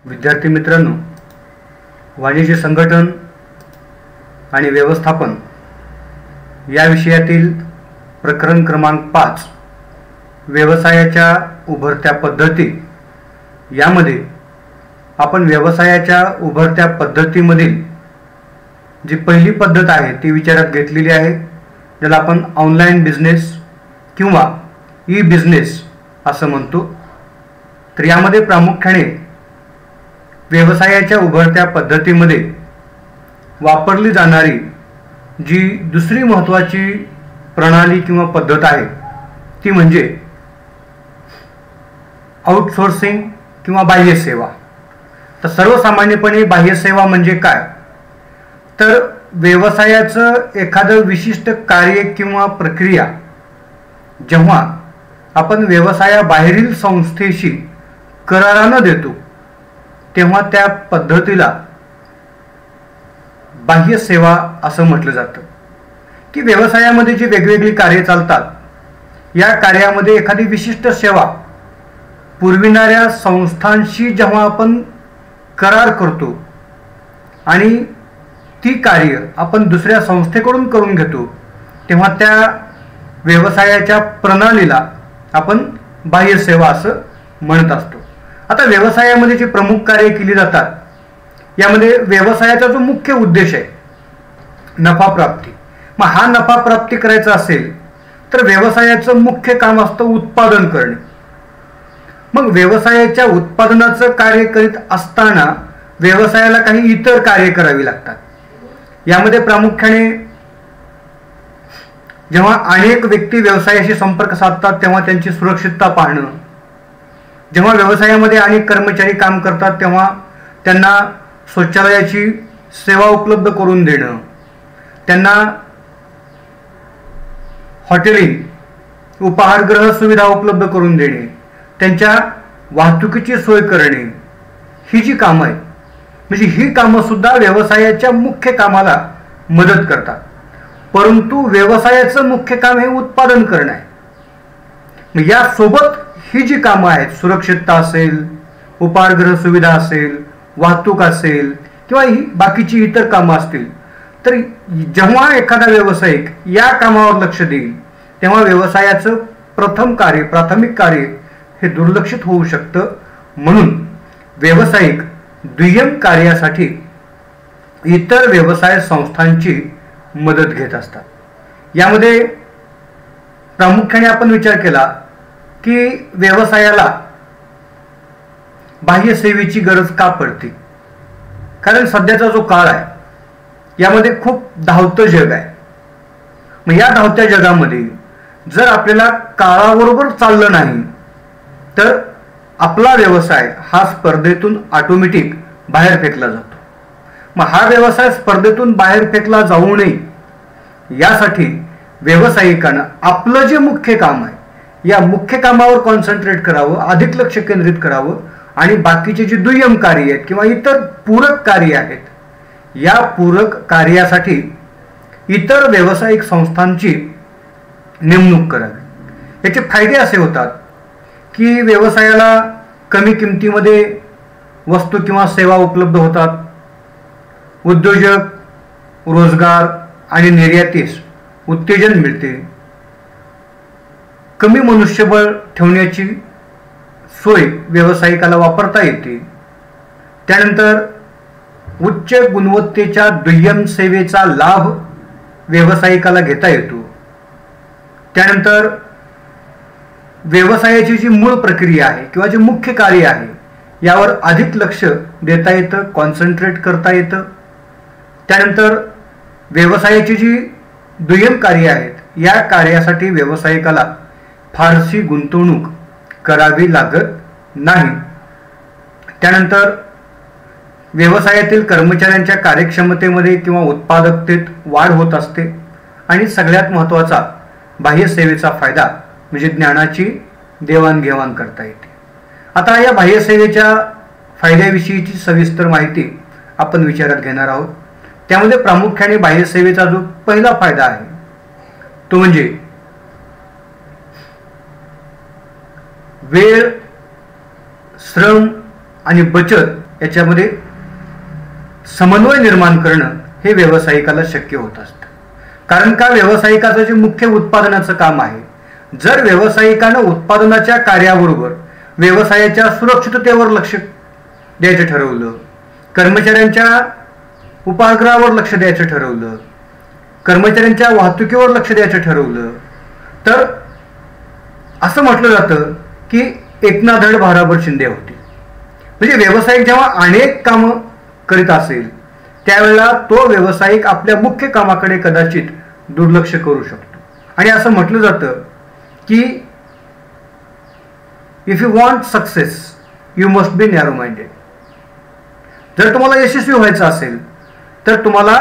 विद्यार्थी मित्रांनो, वाणिज्य संघटन आणि व्यवस्थापन या विषयातील प्रकरण क्रमांक 5 व्यवसायाच्या उभरत्या पद्धती यामध्ये आपण व्यवसायाच्या उभरत्या पद्धतीमधील जी पहिली पद्धत आहे ती विचारात घेतलेली आहे, ज्याला आपण ऑनलाइन बिझनेस किंवा ई बिझनेस असं म्हणतो। तर यामध्ये प्रामुख्याने व्यवसायाच्या उभरत्या पद्धतीमध्ये वापरली जाणारी जी दुसरी महत्त्वाची प्रणाली किंवा पद्धत आहे ती म्हणजे आउटसोर्सिंग किंवा बाह्य सेवा। तर सर्वसामान्यपणे बाह्य सेवा म्हणजे काय, तर व्यवसायाचं एखादं विशिष्ट कार्य किंवा प्रक्रिया जेव्हा आपण व्यवसायाबाहेरील संस्थेशी करारानं देतो तेव्हा त्या पद्धतीला बाह्य सेवा असं म्हटलं जातं। की व्यवसायामध्ये जी वेगवेगळी कार्ये चालतात या कार्यामध्ये एखादी विशिष्ट सेवा पुरविणाऱ्या संस्थांशी जेव्हा आपण करार करतो आणि ती कार्य आपण दुसऱ्या संस्थेकडून करून घेतो तेव्हा त्या व्यवसायाच्या प्रणालीला आपण बाह्य सेवा असं म्हणत असतो। आता व्यवसायामध्ये जी प्रमुख कार्ये केली जातात यामध्ये व्यवसायाचा जो मुख्य उद्देश आहे नफा प्राप्ती, मग हा नफा प्राप्ती करायचा असेल तर व्यवसायाचं मुख्य काम असतं उत्पादन करणे। मग व्यवसायाच्या उत्पादनाचं कार्य करीत असताना व्यवसायाला काही इतर कार्य करावी लागतात। यामध्ये प्रामुख्याने जेव्हा अनेक व्यक्ती व्यवसायाशी संपर्क साधतात तेव्हा त्यांची सुरक्षितता पाहणं, जेव्हा व्यवसायामध्ये अनेक कर्मचारी काम करतात तेव्हा त्यांना शौचालयाची सेवा उपलब्ध करून देणं, त्यांना हॉटेलिंग उपाहारगृह सुविधा उपलब्ध करून देणे, त्यांच्या वाहतुकीची सोय करणे, ही जी कामं आहेत म्हणजे ही कामं सुद्धा व्यवसायाच्या मुख्य कामाला मदत करतात। परंतु व्यवसायाचं मुख्य काम हे उत्पादन करणं आहे। मग यासोबत ही जी कामं आहेत, सुरक्षितता असेल, उपाहारगृह सुविधा असेल, वाहतूक असेल किंवा ही बाकीची इतर कामं असतील, तर जेव्हा एखादा व्यावसायिक या कामावर लक्ष देईल तेव्हा व्यवसायाचं प्राथमिक कार्य हे दुर्लक्षित होऊ शकतं। म्हणून व्यावसायिक दुय्यम कार्यासाठी इतर व्यवसाय संस्थांची मदत घेत असतात। यामध्ये प्रामुख्याने आपण विचार केला की व्यवसायाला बाह्य सेवेची गरज का पडते, कारण सध्याचा जो काळ आहे यामध्ये खूप धावतं जग आहे। मग या धावत्या जगामध्ये जर आपल्याला काळाबरोबर चाललं नाही तर आपला व्यवसाय हा स्पर्धेतून ऑटोमॅटिक बाहेर फेकला जातो। मग हा व्यवसाय स्पर्धेतून बाहेर फेकला जाऊ नये यासाठी व्यावसायिकांना आपलं जे मुख्य काम आहे या मुख्य कामावर कॉन्सन्ट्रेट करावं, अधिक लक्ष केंद्रित करावं आणि बाकीचे जे दुय्यम कार्य आहेत किंवा इतर पूरक कार्य आहेत या पूरक कार्यासाठी इतर व्यावसायिक संस्थांची नेमणूक करावी। याचे फायदे असे होतात की व्यवसायाला कमी किमतीमध्ये वस्तू किंवा सेवा उपलब्ध होतात, उद्योजक, रोजगार आणि निर्यातीस उत्तेजन मिळते, कमी मनुष्यबळ ठेवण्याची सोय व्यावसायिकाला वापरता येते, त्यानंतर उच्च गुणवत्तेच्या दुय्यम सेवेचा लाभ व्यावसायिकाला घेता येतो, त्यानंतर व्यवसायाची जी मूळ प्रक्रिया आहे किंवा जे मुख्य कार्य आहे यावर अधिक लक्ष देता येतं, कॉन्सन्ट्रेट करता येतं, त्यानंतर व्यवसायाची जी दुय्यम कार्य आहेत या कार्यासाठी व्यावसायिकाला फारशी गुंतवणूक करावी लागत नाही, त्यानंतर व्यवसायातील कर्मचाऱ्यांच्या कार्यक्षमतेमध्ये किंवा उत्पादकतेत वाढ होत असते आणि सगळ्यात महत्त्वाचा बाह्य सेवेचा फायदा म्हणजे ज्ञानाची देवाणघेवाण करता येते। आता या बाह्य सेवेच्या फायद्याविषयीची सविस्तर माहिती आपण विचारात घेणार आहोत। त्यामध्ये प्रामुख्याने बाह्य सेवेचा जो पहिला फायदा आहे तो म्हणजे वेळ, श्रम आणि बचत याच्यामध्ये समन्वय निर्माण करणं हे व्यावसायिकाला शक्य होत असतं. कारण का व्यावसायिकाचं जे मुख्य उत्पादनाचं काम आहे, जर व्यावसायिकानं उत्पादनाच्या कार्याबरोबर व्यवसायाच्या सुरक्षिततेवर लक्ष द्यायचं ठरवलं, कर्मचाऱ्यांच्या उपाहारगृहावर लक्ष द्यायचं ठरवलं, कर्मचाऱ्यांच्या वाहतुकीवर लक्ष द्यायचं ठरवलं, तर असं म्हटलं जातं की एक ना धड भाराभर शिंदे होती. म्हणजे व्यावसायिक जेव्हा अनेक कामं करीत असेल त्यावेळेला तो व्यावसायिक आपल्या मुख्य कामाकडे कदाचित दुर्लक्ष करू शकतो. आणि असं म्हटलं जातं की if you want success you must be narrow minded. जर तुम्हाला यशस्वी व्हायचं असेल तर तुम्हाला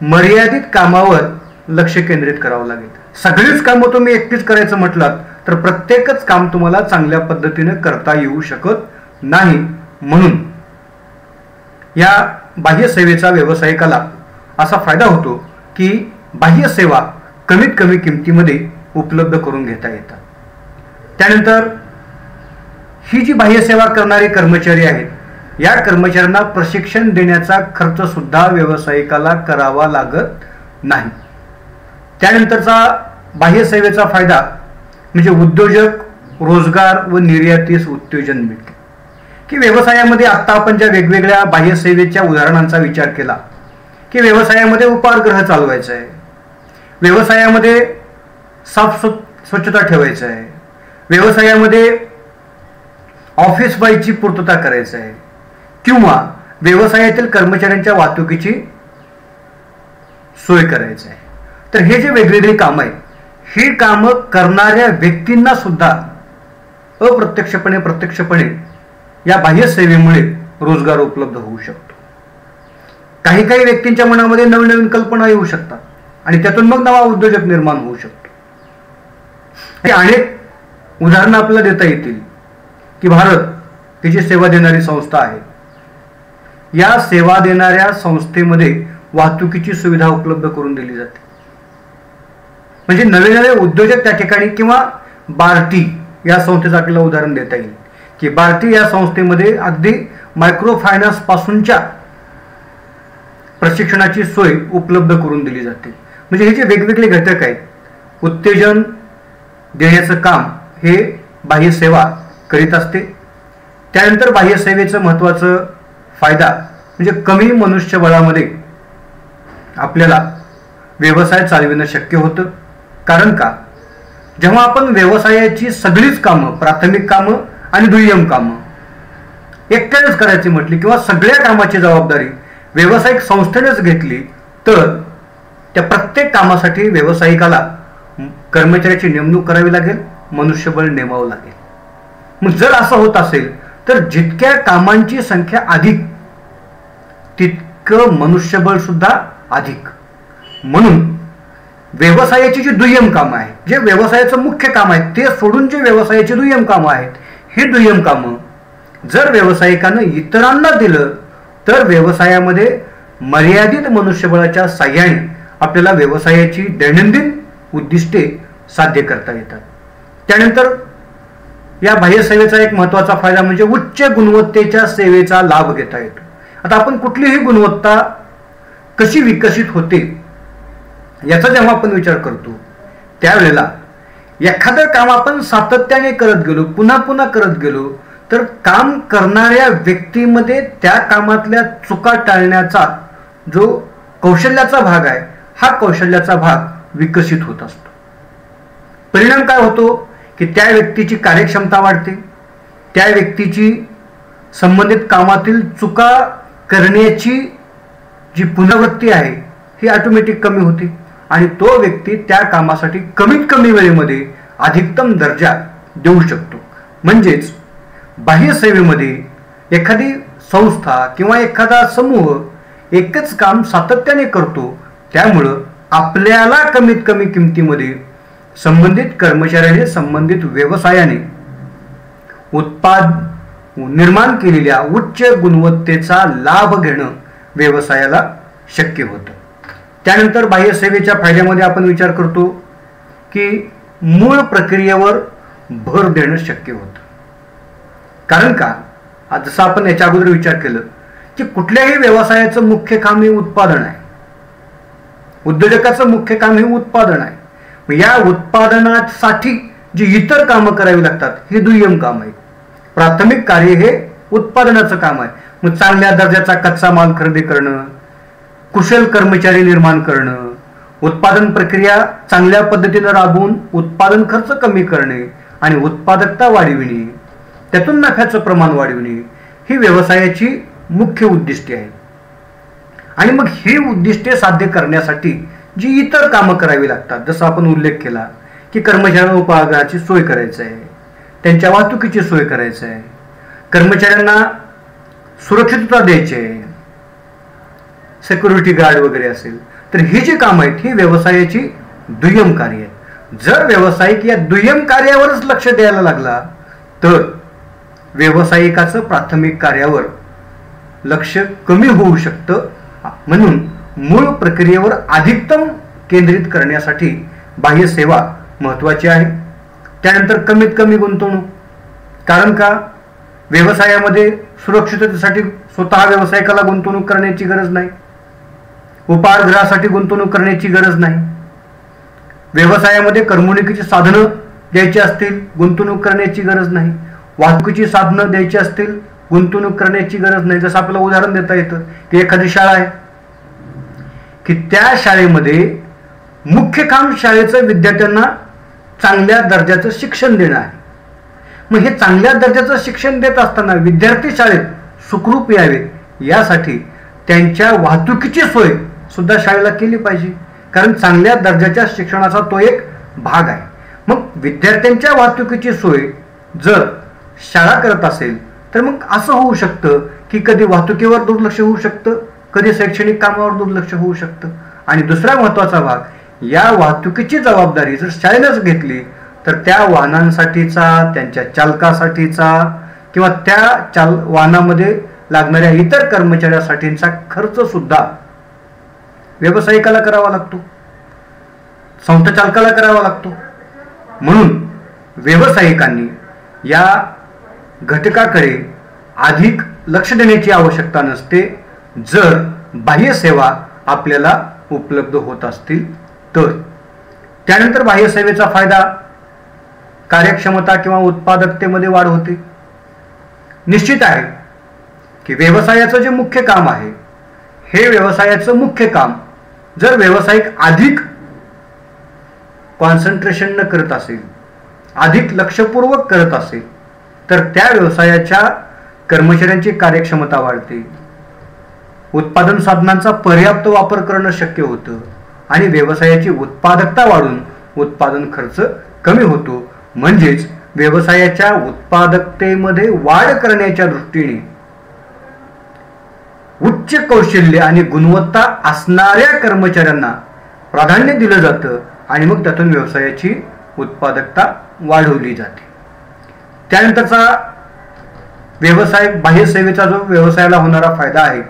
मर्यादित कामावर लक्ष केंद्रित करावं लागेल. सगळीच कामं तुम्ही एकटीच करायचं म्हटलात तर प्रत्येकच काम तुम्हाला चांगल्या पद्धतीने करता येऊ शकत नाही. म्हणून या बाह्य सेवेचा व्यावसायिकाला असा फायदा होतो की बाह्य सेवा कमीत कमी किमतीमध्ये उपलब्ध करून घेता येतात. त्यानंतर ही जी बाह्य सेवा करणारे कर्मचारी आहेत, या कर्मचाऱ्यांना प्रशिक्षण देण्याचा खर्च सुद्धा व्यावसायिकाला करावा लागत नाही. त्यानंतरचा बाह्य सेवेचा फायदा म्हणजे उद्योजक, रोजगार व निर्यातीस उत्तेजन मिळते. की व्यवसायामध्ये आता आपण ज्या वेगवेगळ्या बाह्य सेवेच्या उदाहरणांचा विचार केला की व्यवसायामध्ये उपाहारगृह चालवायचं आहे, व्यवसायामध्ये स्वच्छता ठेवायचं आहे, व्यवसायामध्ये ऑफिस बाईची पूर्तता करायचं आहे, किंवा व्यवसायातील कर्मचाऱ्यांच्या वाहतुकीची सोय करायची आहे. तर हे जे वेगवेगळी कामं आहेत, ही कामं करणाऱ्या व्यक्तींना सुद्धा अप्रत्यक्षपणे प्रत्यक्षपणे या बाह्य सेवेमुळे रोजगार उपलब्ध होऊ शकतो. काही काही व्यक्तींच्या मनामध्ये नवीन नवीन कल्पना येऊ शकतात आणि त्यातून मग नवा उद्योजक निर्माण होऊ शकतो. अनेक उदाहरणं आपल्याला देता येतील की भारत ही जी सेवा देणारी संस्था आहे, या सेवा देणाऱ्या संस्थेमध्ये वाहतुकीची सुविधा उपलब्ध करून दिली जाते. म्हणजे नवे नवे उद्योजक त्या ठिकाणी, किंवा बार्टी या संस्थेचं आपल्याला उदाहरण देता येईल की बार्टी या संस्थेमध्ये अगदी मायक्रो फायनान्स पासूनच्या प्रशिक्षणाची सोय उपलब्ध करून दिली जाते. म्हणजे हे जे वेगवेगळे घटक आहेत, उत्तेजन देण्याचं काम हे बाह्य सेवा करीत असते. त्यानंतर बाह्य सेवेचं महत्त्वाचं फायदा म्हणजे कमी मनुष्यबळामध्ये आपल्याला व्यवसाय चालविणं शक्य होतं. कारण का, जेव्हा आपण व्यवसायाची सगळीच कामं, प्राथमिक कामं आणि दुय्यम कामं एकट्यानेच करायची म्हटली, किंवा सगळ्या कामाची जबाबदारी व्यावसायिक संस्थेनेच घेतली, तर त्या प्रत्येक कामासाठी व्यावसायिकाला कर्मचाऱ्याची नेमणूक करावी लागेल, मनुष्यबळ नेमावं लागेल. मग जर असं होत असेल तर जितक्या कामांची संख्या अधिक तितकं मनुष्यबळ सुद्धा अधिक. म्हणून व्यवसायाची जी दुय्यम कामं आहेत, जे व्यवसायाचं मुख्य काम आहे ते सोडून जे व्यवसायाची दुय्यम कामं आहेत, ही दुय्यम कामं जर व्यावसायिकानं इतरांना दिलं तर व्यवसायामध्ये मर्यादित मनुष्यबळाच्या साह्याने आपल्याला व्यवसायाची दैनंदिन उद्दिष्टे साध्य करता येतात. त्यानंतर या बाह्य सेवेचा एक महत्त्वाचा फायदा म्हणजे उच्च गुणवत्तेच्या सेवेचा लाभ घेता येतो. आता आपण कुठलीही गुणवत्ता कशी विकसित होते याचा जेव्हा आपण विचार करतो त्यावेळेला एखादं काम आपण सातत्याने करत गेलो, पुन्हा पुन्हा करत गेलो, तर काम करणाऱ्या व्यक्तीमध्ये त्या कामातल्या चुका टाळण्याचा जो कौशल्याचा भाग आहे, हा कौशल्याचा भाग विकसित होत असतो. परिणाम काय होतो की त्या व्यक्तीची कार्यक्षमता वाढते, त्या व्यक्तीची संबंधित कामातील चुका करण्याची जी पुनरावृत्ती आहे ही ऑटोमॅटिक कमी होते आणि तो व्यक्ती त्या कामासाठी कमीत कमी वेळेमध्ये अधिकतम दर्जा देऊ शकतो. म्हणजेच बाह्य सेवेमध्ये एखादी संस्था किंवा एखादा समूह एकच काम सातत्याने करतो, त्यामुळं आपल्याला कमीत कमी किमतीमध्ये संबंधित कर्मचाऱ्याने, संबंधित व्यवसायाने निर्माण केलेल्या उच्च गुणवत्तेचा लाभ घेणं व्यवसायाला शक्य होतं. त्यानंतर बाह्य सेवेच्या फायद्यामध्ये आपण विचार करतो की मूळ प्रक्रियेवर भर देणं शक्य होतं. कारण का, जसं आपण याच्या अगोदर विचार केलं की कुठल्याही व्यवसायाचं मुख्य काम हे उत्पादन आहे. उद्योजकाचं मुख्य काम हे उत्पादन आहे. या उत्पादनासाठी जी इतर कामं करावी लागतात हे दुय्यम काम आहे. प्राथमिक कार्य हे उत्पादनाचं काम आहे. मग चांगल्या दर्जाचा कच्चा माल खरेदी करणं, कुशल कर्मचारी निर्माण करणं, उत्पादन प्रक्रिया चांगल्या पद्धतीने राबवून उत्पादन खर्च कमी करणे आणि उत्पादकता वाढविणे, त्यातून नफ्याचं प्रमाण वाढविणे ही व्यवसायाची मुख्य उद्दिष्टे आहेत. आणि मग ही उद्दिष्टे साध्य करण्यासाठी जी इतर कामं करावी लागतात, जसं आपण उल्लेख केला की कर्मचाऱ्यांना उपाहारगृहाची सोय करायची आहे, त्यांच्या वाहतुकीची सोय करायची आहे, कर्मचाऱ्यांना सुरक्षितता द्यायची आहे, सिक्युरिटी गार्ड वगैरे असेल, तर ही जी कामं आहेत ही व्यवसायाची दुय्यम कार्य आहेत. जर व्यावसायिक या दुय्यम कार्यावरच लक्ष द्यायला लागला तर व्यावसायिकाचं प्राथमिक कार्यावर लक्ष कमी होऊ शकतं. म्हणून मूळ प्रक्रियेवर अधिकतम केंद्रित करण्यासाठी बाह्य सेवा महत्त्वाची आहे. त्यानंतर कमीत कमी गुंतवणूक. कारण का, व्यवसायामध्ये सुरक्षिततेसाठी स्वतः व्यावसायिकाला गुंतवणूक करण्याची गरज नाही, उपाहारगृहासाठी गुंतवणूक करण्याची गरज नाही, व्यवसायामध्ये करमणुकीची साधनं द्यायची असतील गुंतवणूक करण्याची गरज नाही, वाहतुकीची साधनं द्यायची असतील गुंतवणूक करण्याची गरज नाही. जसं आपल्याला उदाहरण देता येतं की एखादी शाळा आहे की त्या शाळेमध्ये मुख्य काम शाळेचं विद्यार्थ्यांना चांगल्या दर्जाचं शिक्षण देणं आहे. मग हे चांगल्या दर्जाचं शिक्षण देत असताना विद्यार्थी शाळेत सुखरूप यावेत यासाठी त्यांच्या वाहतुकीची सोय सुद्धा शाळेला केली पाहिजे. कारण चांगल्या दर्जाच्या शिक्षणाचा तो एक भाग आहे. मग विद्यार्थ्यांच्या वाहतुकीची सोय जर शाळा करत असेल तर मग असं होऊ शकतं की कधी वाहतुकीवर दुर्लक्ष होऊ शकतं, कधी शैक्षणिक कामावर दुर्लक्ष होऊ शकतं. आणि दुसरा महत्त्वाचा भाग, या वाहतुकीची जबाबदारी जर शाळेनंच घेतली तर त्या वाहनांसाठीचा, त्यांच्या चालकासाठीचा किंवा त्या वाहनामध्ये लागणाऱ्या इतर कर्मचाऱ्यासाठीचा खर्च सुद्धा व्यावसायिकाला करावा लागतो, संस्था चालकाला करावा लागतो. म्हणून व्यावसायिकांनी या घटकाकडे अधिक लक्ष देण्याची आवश्यकता नसते जर बाह्य सेवा आपल्याला उपलब्ध होत असतील तर. त्यानंतर बाह्य सेवेचा फायदा, कार्यक्षमता किंवा उत्पादकतेमध्ये वाढ होते. निश्चित आहे की व्यवसायाचं जे मुख्य काम आहे हे व्यवसायाचं मुख्य काम जर व्यावसायिक अधिक कॉन्सन्ट्रेशन न करत असेल, अधिक लक्षपूर्वक करत असेल तर त्या व्यवसायाच्या कर्मचाऱ्यांची कार्यक्षमता वाढते, उत्पादन साधनांचा पर्याप्त वापर करणं शक्य होतं आणि व्यवसायाची उत्पादकता वाढून उत्पादन खर्च कमी होतो. म्हणजेच व्यवसायाच्या उत्पादकतेमध्ये वाढ करण्याच्या दृष्टीने उच्च कौशल्य आणि गुणवत्ता असणाऱ्या कर्मचाऱ्यांना प्राधान्य दिलं जातं आणि मग त्यातून व्यवसायाची उत्पादकता वाढवली जाते. त्यानंतरचा व्यवसाय बाह्य सेवेचा जो व्यवसायाला होणारा फायदा आहे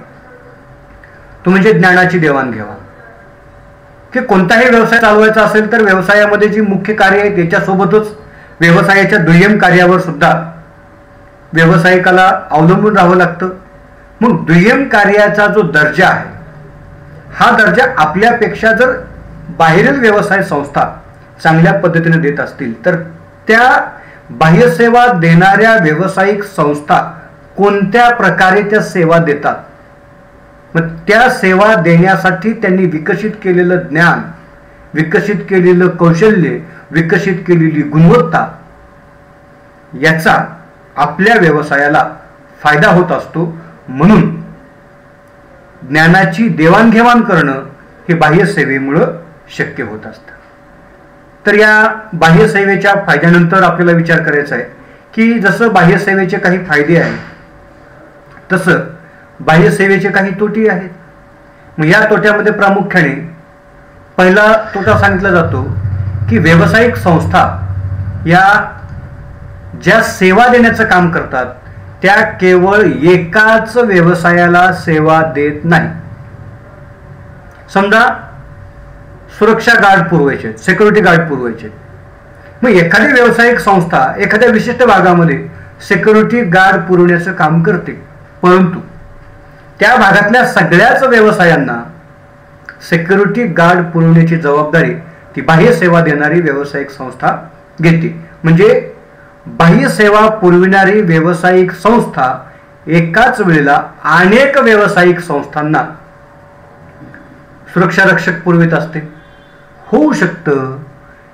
तो म्हणजे ज्ञानाची देवाणघेवाण. की कोणताही व्यवसाय चालवायचा असेल तर व्यवसायामध्ये जी मुख्य कार्य आहे त्याच्यासोबतच व्यवसायाच्या दुय्यम कार्यावर सुद्धा व्यावसायिकाला अवलंबून राहावं लागतं. मग दुय्यम कार्याचा जो दर्जा आहे हा दर्जा आपल्यापेक्षा जर बाहेरील व्यवसाय संस्था चांगल्या पद्धतीने देत असतील तर त्या बाह्य सेवा देणाऱ्या व्यावसायिक संस्था कोणत्या प्रकारे त्या सेवा देतात, मग त्या सेवा देण्यासाठी त्यांनी विकसित केलेलं ज्ञान, विकसित केलेलं कौशल्य, विकसित केलेली गुणवत्ता याचा आपल्या व्यवसायाला फायदा होत असतो. म्हणून ज्ञानाची देवाणघेवाण करणं हे बाह्य सेवेमुळे शक्य होत असतं. तर या बाह्य सेवेच्या फायद्यानंतर आपल्याला विचार करायचा आहे की जसं बाह्य सेवेचे काही फायदे आहेत तसं बाह्य सेवेचे काही तोटे आहेत. मग या तोट्यामध्ये प्रामुख्याने पहिला तोटा सांगितला जातो की व्यावसायिक संस्था या ज्या सेवा देण्याचं काम करतात त्या केवळ एकाच व्यवसायाला सेवा देत नाही. समजा सुरक्षा गार्ड पुरवायचे, सिक्युरिटी गार्ड पुरवायचे, मग एखादी व्यावसायिक संस्था एखाद्या विशिष्ट भागामध्ये सिक्युरिटी गार्ड पुरवण्याचं काम करते, परंतु त्या भागातल्या सगळ्याच व्यवसायांना सिक्युरिटी गार्ड पुरवण्याची जबाबदारी ती बाह्य सेवा देणारी व्यावसायिक संस्था घेते. म्हणजे बाह्य सेवा पुरविणारी व्यावसायिक संस्था एकाच वेळेला अनेक व्यावसायिक संस्थांना सुरक्षा रक्षक पुरवित असते. होऊ शकतं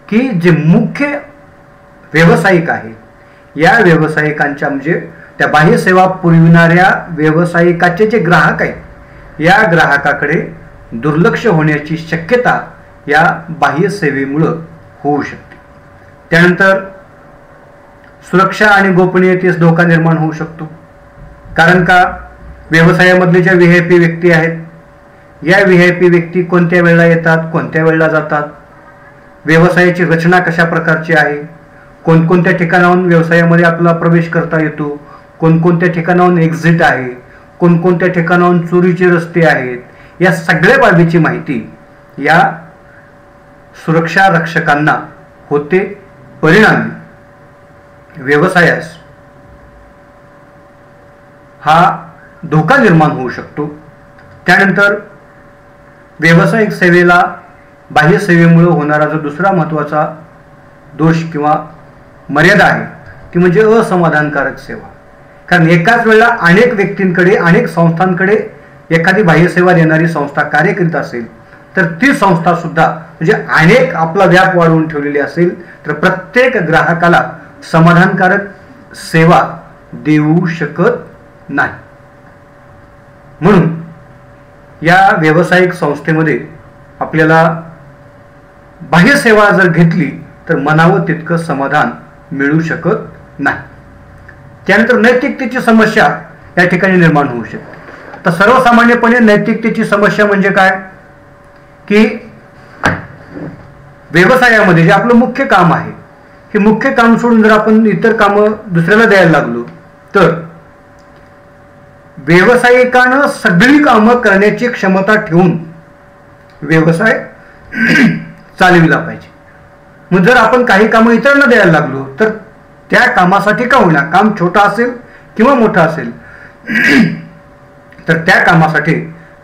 की जे मुख्य व्यावसायिक आहेत या व्यावसायिकांच्या म्हणजे त्या बाह्य सेवा पुरविणाऱ्या व्यावसायिकाचे जे ग्राहक आहेत या ग्राहकाकडे दुर्लक्ष होण्याची शक्यता या बाह्य सेवेमुळं होऊ शकते. त्यानंतर सुरक्षा आणि गोपनीयतेस धोका निर्माण होऊ शकतो. कारण का व्यवसायामधले ज्या व्हीआयपी व्यक्ती आहेत या व्हीआयपी व्यक्ती कोणत्या वेळेला येतात, कोणत्या वेळेला जातात, व्यवसायाची रचना कशा प्रकारची आहे, कोणकोणत्या ठिकाणाहून व्यवसायामध्ये आपला प्रवेश करता येतो, कोणकोणत्या ठिकाणाहून एक्झिट आहे, कोणकोणत्या ठिकाणाहून चोरीचे रस्ते आहेत, या सगळ्या बाबीची माहिती या सुरक्षा रक्षकांना होते. परिणामी व्यवसायास हा धोका निर्माण होऊ शकतो. त्यानंतर व्यावसायिक सेवेला बाह्य सेवेमुळे होणारा जो दुसरा महत्त्वाचा दोष किंवा मर्यादा आहे ती म्हणजे असमाधानकारक सेवा. कारण एकाच वेळेला अनेक व्यक्तींकडे अनेक संस्थांकडे एखादी बाह्य सेवा देणारी संस्था कार्य करीत असेल तर ती संस्था सुद्धा म्हणजे अनेक आपला व्याप वाढवून ठेवलेली असेल तर प्रत्येक ग्राहकाला समाधानकारक सेवा देऊ शकत नाही. म्हणून या व्यावसायिक संस्थेमध्ये आपल्याला बाह्य सेवा जर घेतली तर मनावं तितकं समाधान मिळू शकत नाही. त्यानंतर नैतिकतेची समस्या या ठिकाणी निर्माण होऊ शकते. तर सर्वसामान्यपणे नैतिकतेची समस्या म्हणजे काय की व्यवसायामध्ये जे आपलं मुख्य काम आहे हे मुख्य काम सोडून जर आपण इतर कामं दुसऱ्याला द्यायला लागलो तर व्यावसायिकानं सगळी कामं करण्याची क्षमता ठेवून व्यवसाय चालविला पाहिजे. मग जर आपण काही कामं इतरांना द्यायला लागलो तर त्या कामासाठी का होईना, काम छोटा असेल किंवा मोठा असेल तर त्या कामासाठी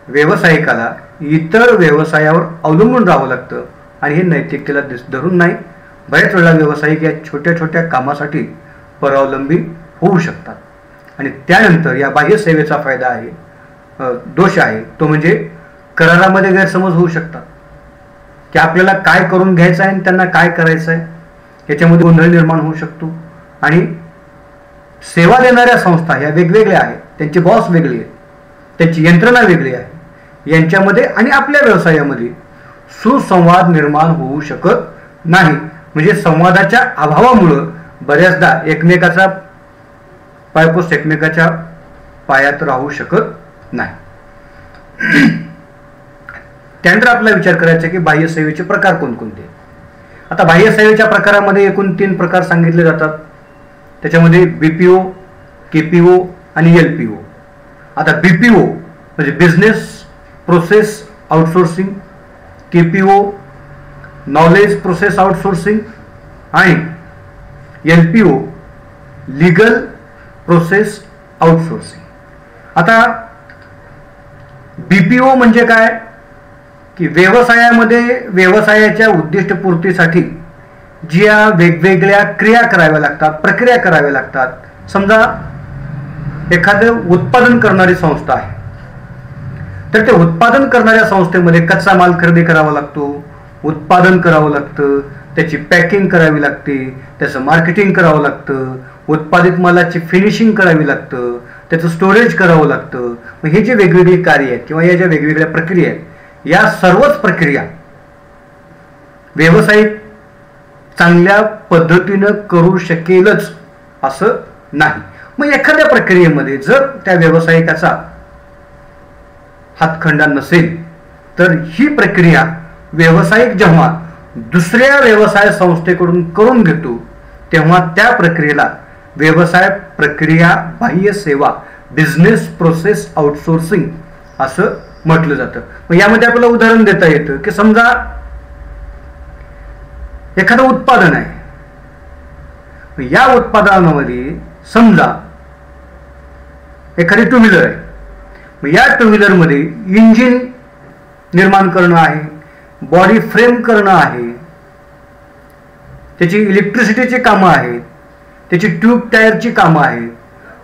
व्यावसायिकाला इतर व्यवसायावर अवलंबून राहावं लागतं आणि हे नैतिकतेला धरून नाही. बऱ्याच वेळा व्यावसायिक या छोट्या छोट्या कामासाठी परावलंबी होऊ शकतात. आणि त्यानंतर या बाह्य सेवेचा फायदा आहे, दोष आहे तो म्हणजे करारामध्ये गैरसमज होऊ शकतात की आपल्याला काय करून घ्यायचं आहे आणि त्यांना काय करायचं आहे याच्यामध्ये गोंधळ निर्माण होऊ शकतो. आणि सेवा देणाऱ्या संस्था ह्या वेगवेगळ्या आहेत, त्यांचे बॉस वेगळे आहेत, त्यांची यंत्रणा वेगळी आहे, यांच्यामध्ये आणि आपल्या व्यवसायामध्ये सुसंवाद निर्माण होऊ शकत नाही. म्हणजे संवादाच्या अभावामुळं बऱ्याचदा एकमेकाचा पायपोस्ट एकमेकाच्या पायात राहू शकत नाही. त्यानंतर आपल्याला विचार करायचा की बाह्य सेवेचे प्रकार कोणकोणते. आता बाह्य सेवेच्या प्रकारामध्ये एकूण 3 प्रकार सांगितले जातात. त्याच्यामध्ये बीपीओ, केपीओ आणि एलपीओ. आता बीपीओ म्हणजे business process outsourcing, KPO knowledge process outsourcing आणि एलपीओ लीगल प्रोसेस आउटसोर्सिंग. आता बीपीओ म्हणजे काय की व्यवसायामध्ये व्यवसायाच्या उद्दिष्टपूर्तीसाठी ज्या वेगवेगळ्या क्रिया कराव्या लागतात, प्रक्रिया कराव्या लागतात. समजा एखादं उत्पादन करणारी संस्था आहे तर ते उत्पादन करणाऱ्या संस्थेमध्ये कच्चा माल खरेदी करावा लागतो, उत्पादन करावं लागतं, त्याची पॅकिंग करावी लागते, त्याचं मार्केटिंग करावं लागतं, उत्पादित मालाची फिनिशिंग करावी लागतं, त्याचं स्टोरेज करावं लागतं. मग हे जे वेगवेगळी कार्य आहेत किंवा या ज्या वेगवेगळ्या प्रक्रिया आहेत या सर्वच प्रक्रिया व्यावसायिक चांगल्या पद्धतीनं करू शकेलच असं नाही. मग एखाद्या प्रक्रियेमध्ये जर त्या व्यावसायिकाचा हातखंडा नसेल तर ही प्रक्रिया व्यावसायिक जेव्हा दुसऱ्या व्यवसाय संस्थेकडून करून घेतो तेव्हा त्या प्रक्रियेला व्यवसाय प्रक्रिया बाह्य सेवा बिझनेस प्रोसेस आउटसोर्सिंग असं म्हटलं जातं. मग यामध्ये आपल्याला उदाहरण देता येतं की समजा एखादं उत्पादन आहे, या उत्पादनामध्ये समजा एखादी टू व्हीलर आहे. या टू व्हीलरमध्ये इंजिन निर्माण करणं आहे, बॉडी फ्रेम करणं आहे, त्याची इलेक्ट्रिसिटीची कामं आहेत, त्याची ट्यूब टायरची कामं आहेत.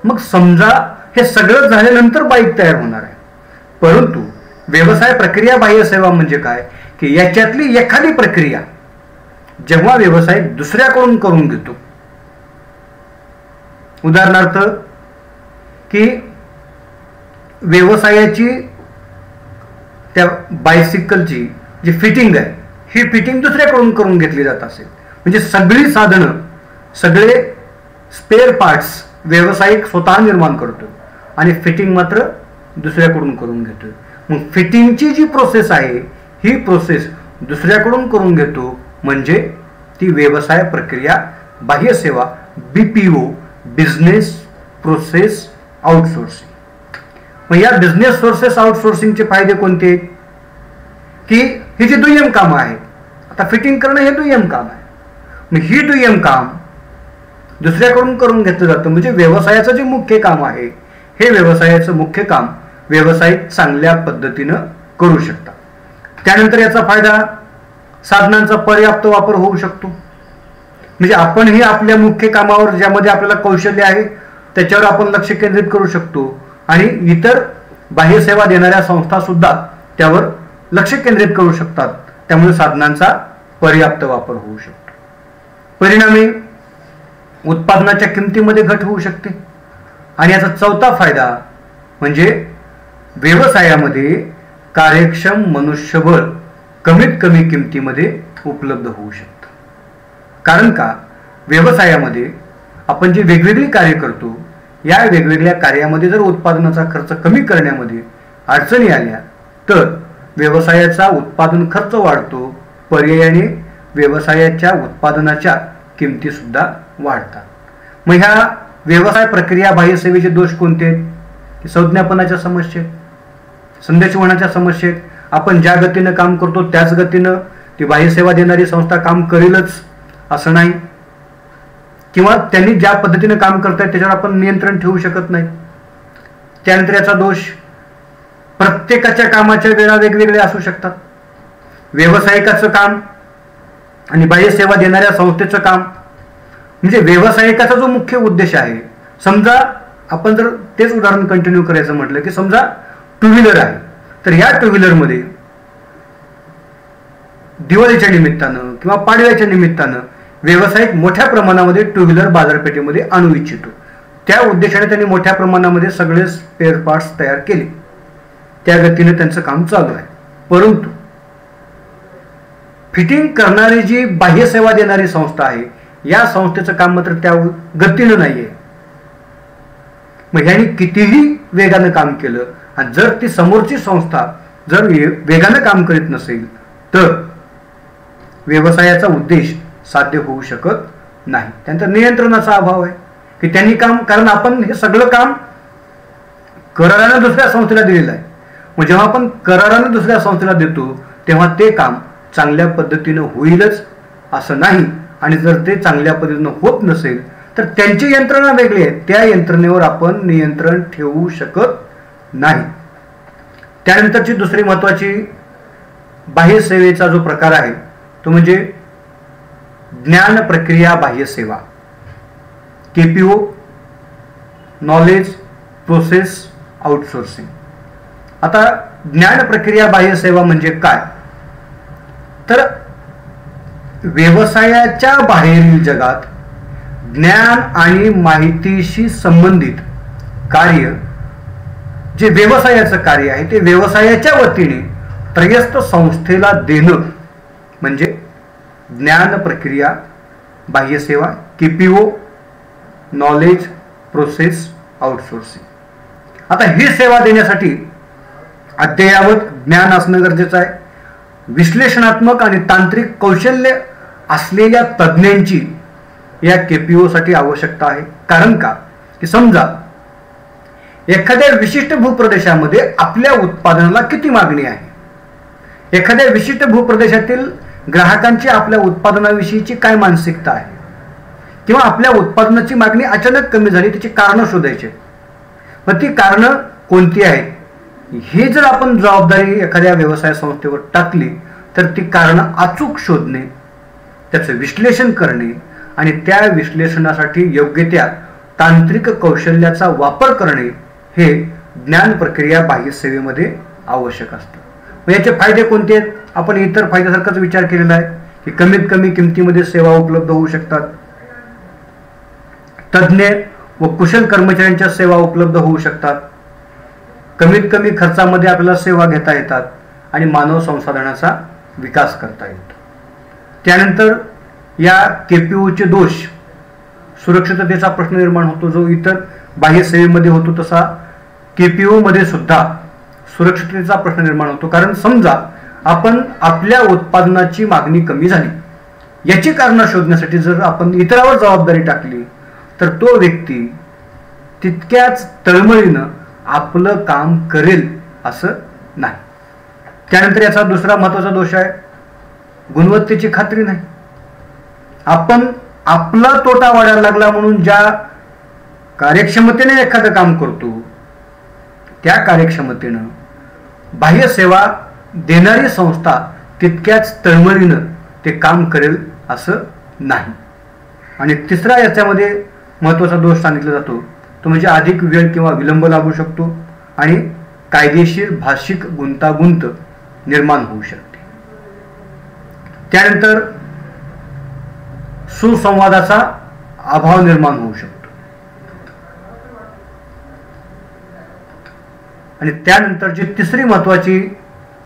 मग समजा हे सगळं झाल्यानंतर बाईक तयार होणार आहे. परंतु व्यवसाय प्रक्रिया बाह्य सेवा म्हणजे काय की याच्यातली एखादी प्रक्रिया जेव्हा व्यवसाय दुसऱ्याकडून करून घेतो, उदाहरणार्थ की व्यवसायाची त्या बायसिकलची जी फिटिंग आहे ही फिटिंग दुसऱ्याकडून करून घेतली जात असेल, म्हणजे सगळी साधनं सगळे स्पेअर पार्ट्स व्यावसायिक स्वतः निर्माण करतो आणि फिटिंग मात्र दुसऱ्याकडून करून घेतो. मग फिटिंगची जी प्रोसेस आहे ही प्रोसेस दुसऱ्याकडून करून घेतो म्हणजे ती व्यवसाय प्रक्रिया बाह्य सेवा BPO, बिझनेस प्रोसेस आउटसोर्सिंग. मग या बिझनेस प्रोसेस आउटसोर्सिंगचे फायदे कोणते की ही जी दुय्यम कामं आहेत, आता फिटिंग करणं हे दुय्यम काम आहे, मग ही दुय्यम काम दुसऱ्याकडून करून घेतलं जातं म्हणजे व्यवसायाचं जे मुख्य काम आहे हे व्यवसायाचं मुख्य काम व्यावसायिक चांगल्या पद्धतीनं करू शकतात. त्यानंतर याचा फायदा साधनांचा पर्याप्त वापर होऊ शकतो, म्हणजे आपणही आपल्या मुख्य कामावर ज्यामध्ये आपल्याला कौशल्य आहे त्याच्यावर आपण लक्ष केंद्रित करू शकतो आणि इतर बाह्य सेवा देणाऱ्या संस्था सुद्धा त्यावर लक्ष केंद्रित करू शकतात. त्यामुळे साधनांचा पर्याप्त वापर होऊ शकतो. परिणामी उत्पादनाच्या किमतीमध्ये घट होऊ शकते. आणि याचा चौथा फायदा म्हणजे व्यवसायामध्ये कार्यक्षम मनुष्यबळ कमीत कमी किमतीमध्ये उपलब्ध होऊ शकतं. कारण का व्यवसायामध्ये आपण जी वेगवेगळी कार्य करतो या वेगवेगळ्या कार्यामध्ये जर उत्पादनाचा खर्च कमी करण्यामध्ये अडचणी आल्या तर व्यवसायाचा उत्पादन खर्च वाढतो, पर्यायाने व्यवसायाच्या उत्पादनाच्या किमती सुद्धा वाढतात. मग ह्या व्यवसाय प्रक्रिया बाह्य सेवेचे दोष कोणते आहेत? संज्ञापनाच्या समस्येत, संदेशवहनाच्या समस्येत, आपण ज्या गतीनं काम करतो त्याच गतीनं ती बाह्य सेवा देणारी संस्था काम करेलच असं नाही, किंवा त्यांनी ज्या पद्धतीनं काम करतायत त्याच्यावर आपण नियंत्रण ठेवू शकत नाही. त्यानंतर याचा दोष प्रत्येकाच्या कामाच्या वेळा वेगवेगळ्या असू शकतात. व्यावसायिकाचं काम आणि बाह्य सेवा देणाऱ्या संस्थेचं काम, म्हणजे व्यावसायिकाचा जो मुख्य उद्देश आहे, समजा आपण जर तेच उदाहरण कंटिन्यू करायचं म्हटलं की समजा टू व्हीलर आहे तर या टू व्हीलरमध्ये दिवाळीच्या निमित्तानं किंवा पाडव्याच्या निमित्तानं व्यावसायिक मोठ्या प्रमाणामध्ये टू व्हीलर बाजारपेठेमध्ये आणू इच्छितो. त्या उद्देशाने त्यांनी मोठ्या प्रमाणामध्ये सगळे स्पेअर पार्ट्स तयार केले, त्या गतीने त्यांचं काम चालू आहे. परंतु फिटिंग करणारी जी बाह्य सेवा देणारी संस्था आहे या संस्थेचं काम मात्र त्या गतीनं नाहीये. मग ह्याने कितीही वेगानं काम केलं आणि जर ती समोरची संस्था जर वेगानं काम करीत नसेल तर व्यवसायाचा उद्देश साध्य होऊ शकत नाही. त्यांचा नियंत्रणाचा अभाव आहे की त्यांनी काम, कारण आपण हे सगळं काम करारानं दुसऱ्या संस्थेला दिलेलं आहे. मग जेव्हा आपण करारानं दुसऱ्या संस्थेला देतो तेव्हा ते काम चांगल्या पद्धतीनं होईलच असं नाही, आणि जर ते चांगल्या पद्धतीनं होत नसेल तर त्यांची यंत्रणा वेगळी आहे, त्या यंत्रणेवर आपण नियंत्रण ठेवू शकत नाही. त्यानंतरची दुसरी महत्वाची बाह्य सेवेचा जो प्रकार आहे तो म्हणजे ज्ञान प्रक्रिया बाह्य सेवा, KPO, नॉलेज प्रोसेस आउटसोर्सिंग. आता ज्ञान प्रक्रिया बाह्य सेवा म्हणजे काय तर व्यवसायाच्या बाहेरील जगात ज्ञान आणि माहितीशी संबंधित कार्य, जे व्यवसायाचं कार्य आहे ते व्यवसायाच्या वतीने त्रयस्थ संस्थेला देणं म्हणजे ज्ञान प्रक्रिया बाह्य सेवा, KPO, नॉलेज प्रोसेस आउटसोर्सिंग. आता ही सेवा देण्यासाठी अद्ययावत ज्ञान असणं गरजेचं आहे. विश्लेषणात्मक आणि तांत्रिक कौशल्य असलेल्या तज्ज्ञांची या KPO साठी आवश्यकता आहे. कारण का की समजा एखाद्या विशिष्ट भूप्रदेशामध्ये आपल्या उत्पादनाला किती मागणी आहे, एखाद्या विशिष्ट भूप्रदेशातील ग्राहकांची आपल्या उत्पादनाविषयीची काय मानसिकता आहे, किंवा आपल्या उत्पादनाची मागणी अचानक कमी झाली त्याची कारणं शोधायची. मग ती कारणं कोणती आहेत ही जर आपण जबाबदारी एखाद्या व्यवसाय संस्थेवर टाकली तर ती कारणं अचूक शोधणे, त्याचं विश्लेषण करणे आणि त्या विश्लेषणासाठी योग्य त्या तांत्रिक कौशल्याचा वापर करणे हे ज्ञान प्रक्रिया बाह्य सेवेमध्ये आवश्यक असतं. मग याचे फायदे कोणते आहेत? आपण इतर फायद्यासारखाच विचार केलेला आहे की कमीत कमी किमतीमध्ये सेवा उपलब्ध होऊ शकतात, तज्ज्ञ व कुशल कर्मचाऱ्यांच्या सेवा उपलब्ध होऊ शकतात, कमीत कमी खर्चामध्ये आपल्याला सेवा घेता येतात आणि मानव संसाधनाचा विकास करता येतो. त्यानंतर या केपीओचे दोष, सुरक्षिततेचा प्रश्न निर्माण होतो जो इतर बाह्य सेवेमध्ये होतो तसा केपीओ मध्ये सुद्धा सुरक्षिततेचा प्रश्न निर्माण होतो. कारण समजा आपण आपल्या उत्पादनाची मागणी कमी झाली, याची कारणं शोधण्यासाठी जर आपण इतरावर जबाबदारी टाकली तर तो व्यक्ती तितक्याच तळमळीनं आपलं काम करेल असं नाही. त्यानंतर याचा दुसरा महत्त्वाचा दोष आहे गुणवत्तेची खात्री नाही. आपण आपला तोटा वाढायला लागला म्हणून ज्या कार्यक्षमतेने एखादं काम करतो त्या कार्यक्षमतेनं बाह्य सेवा देणारी संस्था तितक्याच तळमळीनं ते काम करेल असं नाही. आणि तिसरा याच्यामध्ये महत्त्वाचा दोष सांगितला जातो तो म्हणजे अधिक वेळ किंवा विलंब लागू शकतो आणि कायदेशीर भाषिक गुंतागुंत निर्माण होऊ शकते. त्यानंतर सुसंवादाचा अभाव निर्माण होऊ शकतो. आणि त्यानंतर जी तिसरी महत्त्वाची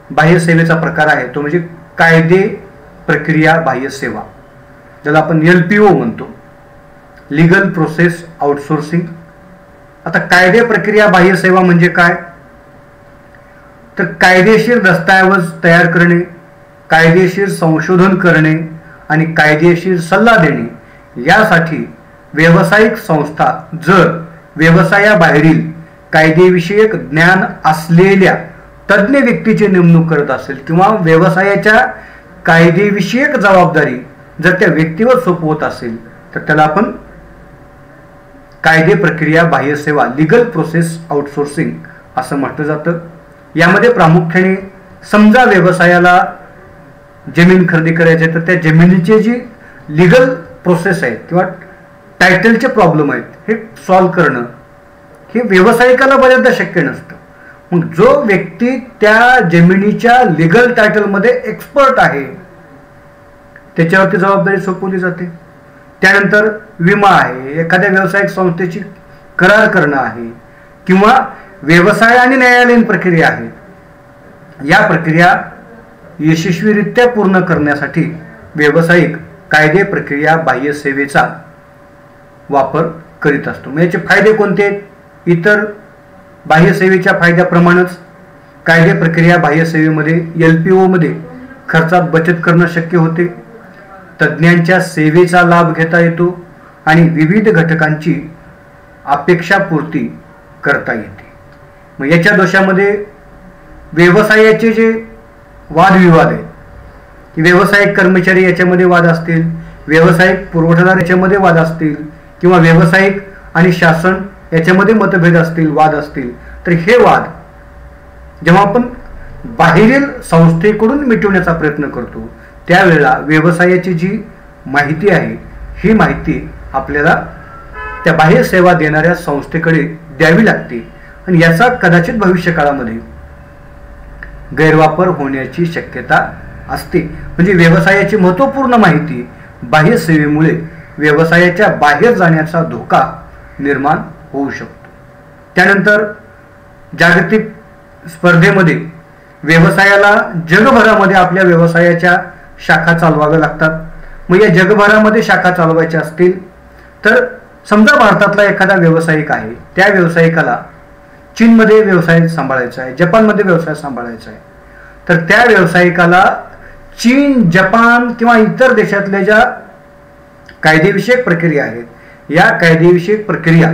बाह्य सेवेचा प्रकार आहे तो म्हणजे कायदे प्रक्रिया बाह्य सेवा, ज्याला आपण LPO म्हणतो, लीगल प्रोसेस आउटसोर्सिंग. आता कायदे प्रक्रिया बाह्य सेवा म्हणजे काय? तर कायदेशीर दस्तऐवज तयार करणे, कायदेशीर संशोधन करणे आणि कायदेशीर सल्ला देणे यासाठी व्यावसायिक संस्था जर व्यवसायाबाहेरील कायदेविषयक ज्ञान असलेल्या तज्ज्ञ व्यक्तीची नेमणूक करत असेल किंवा व्यवसायाच्या कायदेविषयक जबाबदारी जर त्या व्यक्तीवर सोपवत असेल तर त्याला आपण कायदे प्रक्रिया बाह्य सेवा लीगल प्रोसेस आउटसोर्सिंग असं म्हटलं जातं. यामध्ये प्रामुख्याने समजा व्यवसायाला जमीन खरेदी करायची तर त्या जमिनीची जी लीगल प्रोसेस आहे किंवा टायटलचे प्रॉब्लेम आहेत हे सॉल्व्ह करणं हे व्यावसायिकाला बऱ्याचदा शक्य नसतं. मग जो व्यक्ती त्या जमिनीच्या लीगल टायटलमध्ये एक्सपर्ट आहे त्याच्यावरती जबाबदारी सोपवली जाते. त्यानंतर विमा आहे, एखाद्या व्यावसायिक संस्थेची करार करणं आहे किंवा व्यवसाय आणि न्यायालयीन प्रक्रिया आहे. या प्रक्रिया यशस्वीरित्या पूर्ण करण्यासाठी व्यावसायिक कायदे प्रक्रिया बाह्य सेवेचा वापर करीत असतो. मग याचे फायदे कोणते? इतर बाह्य सेवेच्या फायद्याप्रमाणेच कायदे प्रक्रिया बाह्य सेवेमध्ये LPO मध्ये खर्चात बचत करणं शक्य होते, तज्ज्ञांच्या सेवेचा लाभ घेता येतो आणि विविध घटकांची अपेक्षापूर्ती करता येते. मग याच्या दोषामध्ये व्यवसायाचे जे वादविवाद आहेत की व्यावसायिक कर्मचारी याच्यामध्ये वाद असतील, व्यावसायिक पुरवठादार याच्यामध्ये वाद असतील किंवा व्यावसायिक आणि शासन याच्यामध्ये मतभेद असतील, वाद असतील, तर हे वाद जेव्हा आपण बाहेरील संस्थेकडून मिटवण्याचा प्रयत्न करतो त्यावेळेला व्यवसायाची जी माहिती आहे ही माहिती आपल्याला त्या बाह्य सेवा देणाऱ्या संस्थेकडे द्यावी लागते आणि याचा कदाचित भविष्य काळामध्ये गैरवापर होण्याची शक्यता असते. म्हणजे व्यवसायाची महत्त्वपूर्ण माहिती बाह्य सेवेमुळे व्यवसायाच्या बाहेर जाण्याचा धोका निर्माण होऊ शकतो. त्यानंतर जागतिक स्पर्धेमध्ये व्यवसायाला जगभरामध्ये आपल्या व्यवसायाच्या शाखा चालवाव्या लागतात. मग या जगभरामध्ये शाखा चालवायच्या असतील तर समजा भारतातला एखादा व्यावसायिक आहे, त्या व्यावसायिकाला चीनमध्ये व्यवसाय सांभाळायचा आहे, जपानमध्ये व्यवसाय सांभाळायचा आहे, तर त्या व्यावसायिकाला चीन, जपान किंवा इतर देशातल्या ज्या कायदेविषयक प्रक्रिया आहेत या कायदेविषयक प्रक्रिया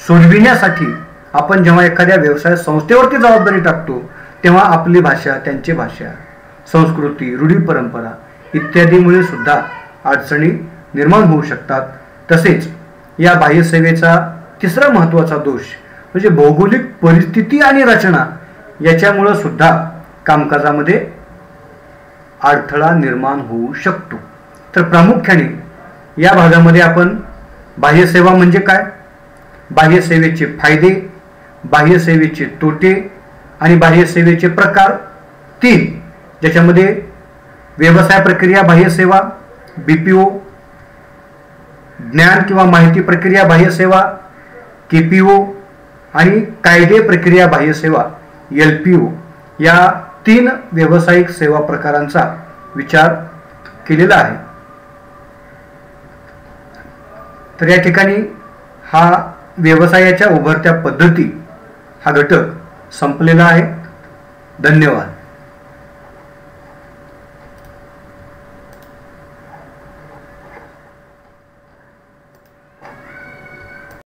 सोडविण्यासाठी आपण जेव्हा एखाद्या व्यवसाय संस्थेवरती जबाबदारी टाकतो तेव्हा आपली भाषा, त्यांची भाषा, संस्कृती, रूढी परंपरा इत्यादीमुळे सुद्धा अडचणी निर्माण होऊ शकतात. तसेच या बाह्य सेवेचा तिसरा महत्त्वाचा दोष म्हणजे भौगोलिक परिस्थिती आणि रचना याच्यामुळं सुद्धा कामकाजामध्ये अडथळा निर्माण होऊ शकतो. तर प्रामुख्याने या भागामध्ये आपण बाह्यसेवा म्हणजे काय, बाह्यसेवेचे फायदे, बाह्यसेवेचे तोटे आणि बाह्यसेवेचे प्रकार 3, ज्याच्यामध्ये व्यवसाय प्रक्रिया बाह्यसेवा, BPO, ज्ञान किंवा माहिती प्रक्रिया बाह्यसेवा KPO आणि कायदे प्रक्रिया बाह्यसेवा LPO या 3 व्यावसायिक सेवा प्रकारांचा विचार केलेला आहे. तर या ठिकाणी हा व्यवसायाच्या उभरत्या पद्धती हा घटक संपलेला आहे. धन्यवाद.